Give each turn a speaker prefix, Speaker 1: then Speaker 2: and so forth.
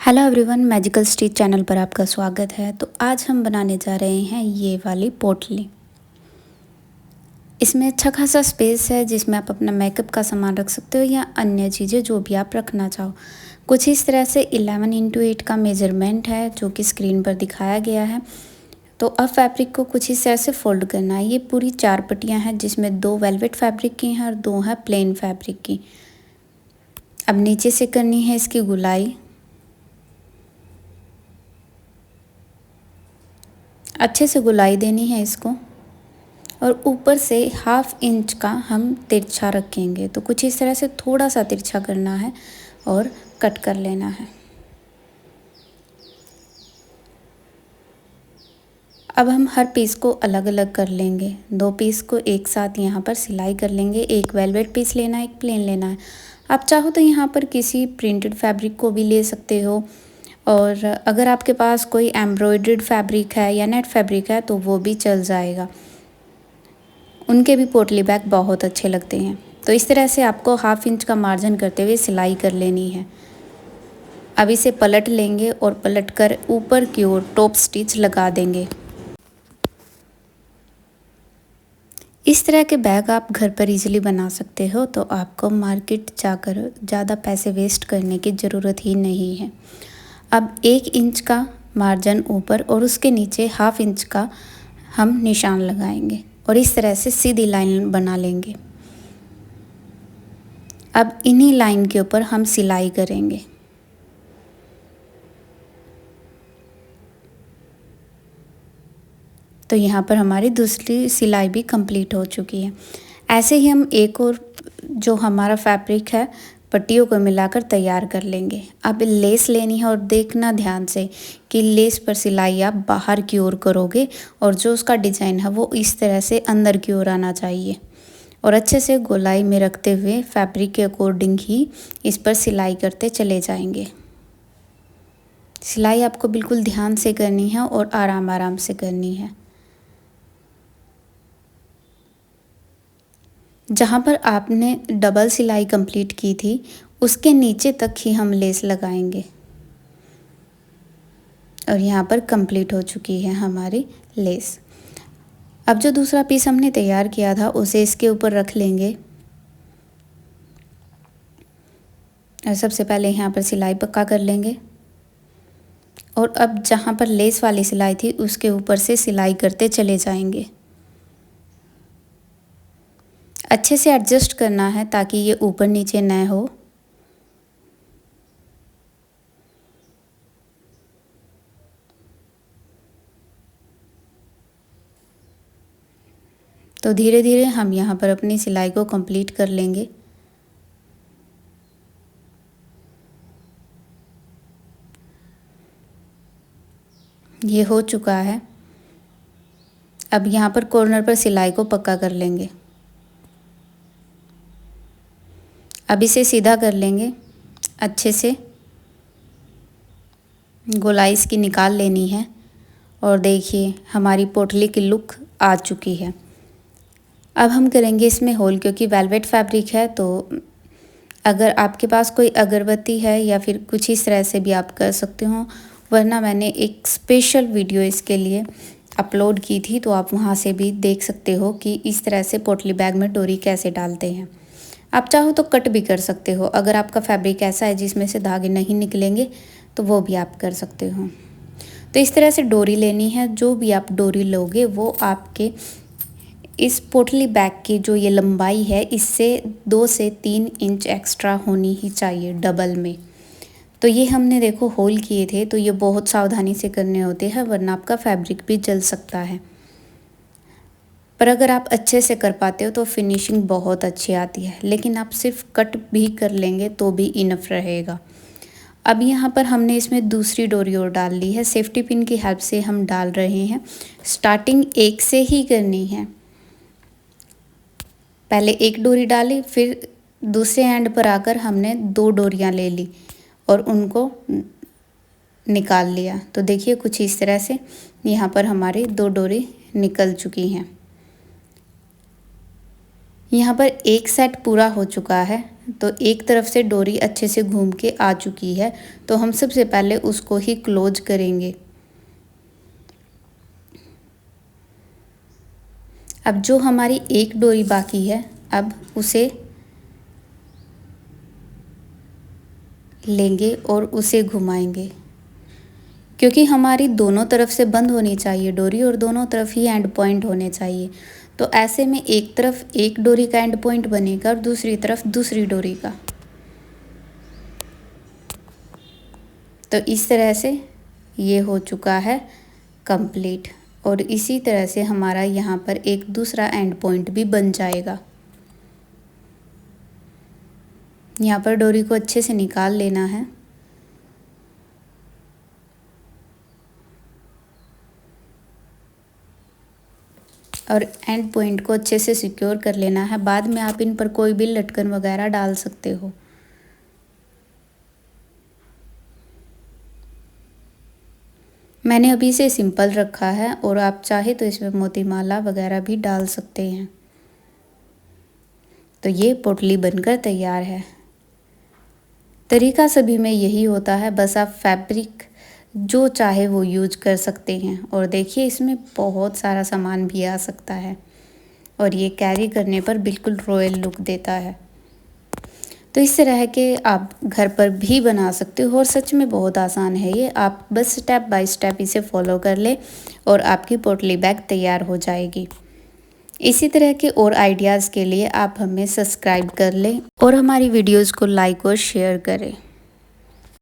Speaker 1: Hello everyone, magical stitch channel पर आपका स्वागत है। तो आज हम बनाने जा रहे हैं ये वाली पोटली। इसमें अच्छा खासा स्पेस है जिसमें आप अपना मेकअप का सामान रख सकते हो या अन्य चीज़ें जो भी आप रखना चाहो। कुछ इस तरह से 11x8 का मेजरमेंट है जो कि स्क्रीन पर दिखाया गया है। तो अब फैब्रिक को कुछ इस तरह से फोल्ड करना है। ये पूरी 4 पट्टियाँ हैं जिसमें 2 वेलवेट फैब्रिक की हैं और 2 हैं प्लेन फैब्रिक की। अब नीचे से करनी है इसकी गुलाई। अच्छे से गुलाई देनी है इसको और ऊपर से 1/2 इंच का हम तिरछा रखेंगे। तो कुछ इस तरह से थोड़ा सा तिरछा करना है और कट कर लेना है। अब हम हर पीस को अलग अलग कर लेंगे। 2 पीस को एक साथ यहाँ पर सिलाई कर लेंगे। एक वेलवेट पीस लेना है, एक प्लेन लेना है। आप चाहो तो यहाँ पर किसी प्रिंटेड फैब्रिक को भी ले सकते हो और अगर आपके पास कोई एम्ब्रॉयडर्ड फैब्रिक है या नेट फैब्रिक है तो वो भी चल जाएगा। उनके भी पोटली बैग बहुत अच्छे लगते हैं। तो इस तरह से आपको 1/2 इंच का मार्जिन करते हुए सिलाई कर लेनी है। अब इसे पलट लेंगे और पलट कर ऊपर की ओर टॉप स्टिच लगा देंगे। इस तरह के बैग आप घर पर इजीली बना सकते हो, तो आपको मार्केट जाकर ज़्यादा पैसे वेस्ट करने की ज़रूरत ही नहीं है। अब 1 इंच का मार्जिन ऊपर और उसके नीचे 1/2 इंच का हम निशान लगाएंगे और इस तरह से सीधी लाइन बना लेंगे। अब इन्हीं लाइन के ऊपर हम सिलाई करेंगे। तो यहाँ पर हमारी दूसरी सिलाई भी कंप्लीट हो चुकी है। ऐसे ही हम एक और जो हमारा फैब्रिक है पट्टियों को मिलाकर तैयार कर लेंगे। अब लेस लेनी है और देखना ध्यान से कि लेस पर सिलाई आप बाहर की ओर करोगे और जो उसका डिज़ाइन है वो इस तरह से अंदर की ओर आना चाहिए और अच्छे से गोलाई में रखते हुए फैब्रिक के अकॉर्डिंग ही इस पर सिलाई करते चले जाएंगे। सिलाई आपको बिल्कुल ध्यान से करनी है और आराम आराम से करनी है। जहाँ पर आपने डबल सिलाई कंप्लीट की थी उसके नीचे तक ही हम लेस लगाएंगे और यहाँ पर कंप्लीट हो चुकी है हमारी लेस। अब जो दूसरा पीस हमने तैयार किया था उसे इसके ऊपर रख लेंगे और सबसे पहले यहाँ पर सिलाई पक्का कर लेंगे और अब जहाँ पर लेस वाली सिलाई थी उसके ऊपर से सिलाई करते चले जाएंगे। अच्छे से एडजस्ट करना है ताकि ये ऊपर नीचे न हो। तो धीरे धीरे हम यहाँ पर अपनी सिलाई को कंप्लीट कर लेंगे। ये हो चुका है। अब यहाँ पर कॉर्नर पर सिलाई को पक्का कर लेंगे। अब इसे सीधा कर लेंगे। अच्छे से गोलाई इसकी निकाल लेनी है और देखिए हमारी पोटली की लुक आ चुकी है। अब हम करेंगे इसमें होल, क्योंकि वेलवेट फैब्रिक है तो अगर आपके पास कोई अगरबत्ती है या फिर कुछ इस तरह से भी आप कर सकते हो, वरना मैंने एक स्पेशल वीडियो इसके लिए अपलोड की थी तो आप वहां से भी देख सकते हो कि इस तरह से पोटली बैग में डोरी कैसे डालते हैं। आप चाहो तो कट भी कर सकते हो। अगर आपका फैब्रिक ऐसा है जिसमें से धागे नहीं निकलेंगे तो वो भी आप कर सकते हो। तो इस तरह से डोरी लेनी है। जो भी आप डोरी लोगे वो आपके इस पोटली बैग की जो ये लंबाई है इससे 2 से 3 इंच एक्स्ट्रा होनी ही चाहिए डबल में। तो ये हमने देखो होल किए थे, तो ये बहुत सावधानी से करने होते हैं वरना आपका फैब्रिक भी जल सकता है। पर अगर आप अच्छे से कर पाते हो तो फिनिशिंग बहुत अच्छी आती है, लेकिन आप सिर्फ कट भी कर लेंगे तो भी इनफ रहेगा। अब यहाँ पर हमने इसमें दूसरी डोरी और डाल ली है। सेफ्टी पिन की हेल्प से हम डाल रहे हैं। स्टार्टिंग एक से ही करनी है। पहले एक डोरी डाली, फिर दूसरे एंड पर आकर हमने 2 डोरियां ले ली और उनको निकाल लिया। तो देखिए कुछ इस तरह से यहाँ पर हमारी 2 डोरी निकल चुकी हैं। यहाँ पर एक सेट पूरा हो चुका है। तो एक तरफ से डोरी अच्छे से घूम के आ चुकी है, तो हम सबसे पहले उसको ही क्लोज करेंगे। अब जो हमारी एक डोरी बाकी है, अब उसे लेंगे और उसे घुमाएंगे, क्योंकि हमारी दोनों तरफ से बंद होनी चाहिए डोरी और दोनों तरफ ही एंड पॉइंट होने चाहिए। तो ऐसे में एक तरफ एक डोरी का एंड पॉइंट बनेगा और दूसरी तरफ दूसरी डोरी का। तो इस तरह से ये हो चुका है कंप्लीट, और इसी तरह से हमारा यहाँ पर एक दूसरा एंड पॉइंट भी बन जाएगा। यहाँ पर डोरी को अच्छे से निकाल लेना है और एंड पॉइंट को अच्छे से सिक्योर कर लेना है। बाद में आप इन पर कोई भी लटकन वगैरह डाल सकते हो। मैंने अभी से सिंपल रखा है और आप चाहे तो इसमें मोतीमाला वगैरह भी डाल सकते हैं। तो ये पोटली बनकर तैयार है। तरीका सभी में यही होता है, बस आप फैब्रिक जो चाहे वो यूज कर सकते हैं। और देखिए इसमें बहुत सारा सामान भी आ सकता है और ये कैरी करने पर बिल्कुल रॉयल लुक देता है। तो इस तरह के आप घर पर भी बना सकते हो और सच में बहुत आसान है ये। आप बस स्टेप बाय स्टेप इसे फॉलो कर ले और आपकी पोटली बैग तैयार हो जाएगी। इसी तरह के और आइडियाज़ के लिए आप हमें सब्सक्राइब कर लें और हमारी वीडियोज़ को लाइक और शेयर करें।